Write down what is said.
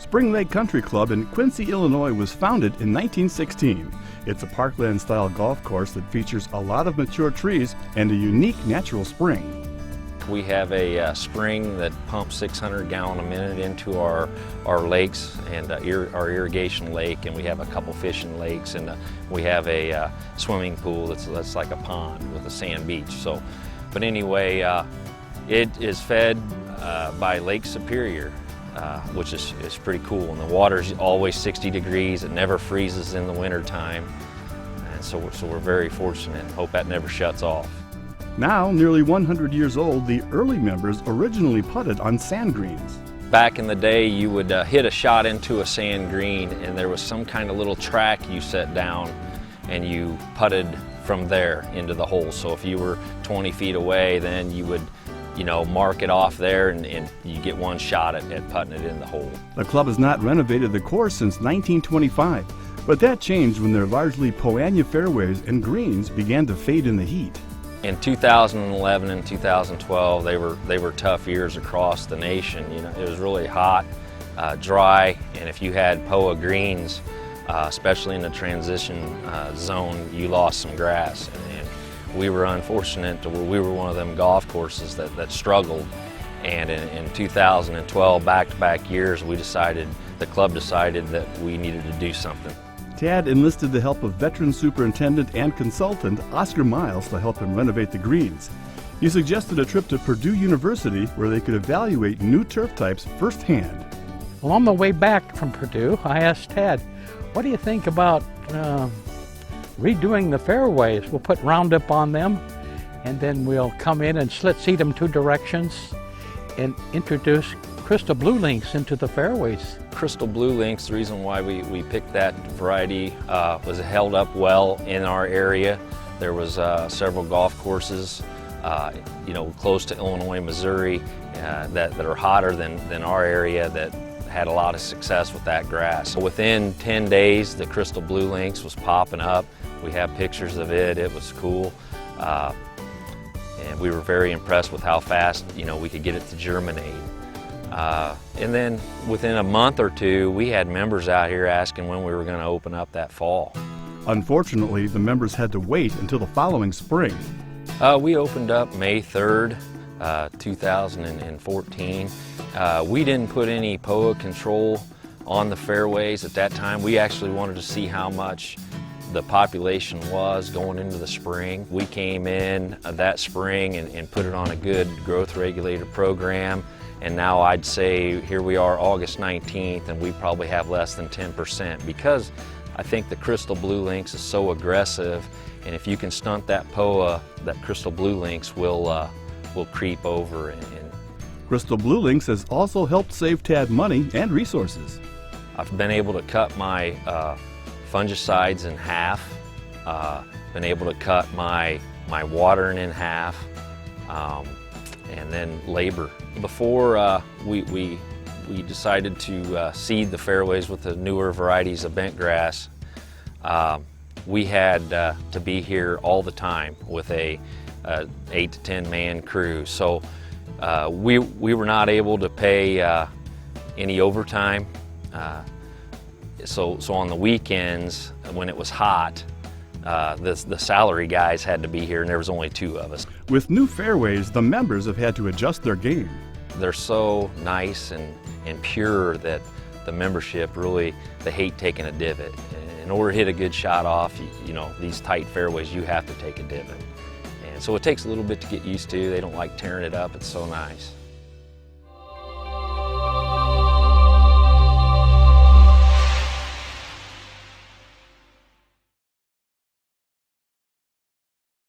Spring Lake Country Club in Quincy, Illinois was founded in 1916. It's a parkland-style golf course that features a lot of mature trees and a unique natural spring. We have a spring that pumps 600 gallons a minute into our lakes and our irrigation lake, and we have a couple fishing lakes, and we have a swimming pool that's like a pond with a sand beach. So, but anyway, it is fed by Lake Superior, which is pretty cool. And the water's always 60 degrees. It never freezes in the winter time, and so we're very fortunate. Hope that never shuts off. Now, nearly 100 years old, the early members originally putted on sand greens. Back in the day, you would hit a shot into a sand green, and there was some kind of little track you set down, and you putted from there into the hole. So if you were 20 feet away, then you would, mark it off there, and you get one shot at putting it in the hole. The club has not renovated the course since 1925, but that changed when their largely annua fairways and greens began to fade in the heat. In 2011 and 2012, they were tough years across the nation. It was really hot, dry, and if you had POA greens, especially in the transition zone, you lost some grass. And we were unfortunate to where we were one of them golf courses that struggled. And in 2012, back-to-back years, the club decided that we needed to do something. Tad enlisted the help of veteran superintendent and consultant Oscar Miles to help him renovate the greens. He suggested a trip to Purdue University where they could evaluate new turf types firsthand. Well, on the way back from Purdue, I asked Tad, what do you think about redoing the fairways? We'll put Roundup on them, and then we'll come in and slit seed them 2 directions and introduce Crystal Blue Links into the fairways. Crystal Blue Links, the reason why we picked that variety was it held up well in our area. There was several golf courses, close to Illinois, Missouri, that are hotter than our area that had a lot of success with that grass. So within 10 days, the Crystal Blue Links was popping up. We have pictures of it. It was cool. And we were very impressed with how fast, we could get it to germinate. And then within a month or two, we had members out here asking when we were going to open up that fall. Unfortunately, the members had to wait until the following spring. We opened up May 3rd, 2014. We didn't put any POA control on the fairways at that time. We actually wanted to see how much the population was going into the spring. We came in that spring and put it on a good growth regulator program. And now I'd say here we are August 19th, and we probably have less than 10% because I think the Crystal Blue Links is so aggressive, and if you can stunt that POA, that Crystal Blue Links will creep over. Crystal Blue Links has also helped save Tad money and resources. I've been able to cut my fungicides in half, been able to cut my watering in half, and then labor. Before we decided to seed the fairways with the newer varieties of bent grass, we had to be here all the time with a 8 to 10 man crew. So we were not able to pay any overtime. So on the weekends when it was hot, the salary guys had to be here, and there was only 2 of us. With new fairways, the members have had to adjust their game. They're so nice and pure that the membership really, they hate taking a divot. In order to hit a good shot off, these tight fairways, you have to take a divot. And so it takes a little bit to get used to. They don't like tearing it up. It's so nice.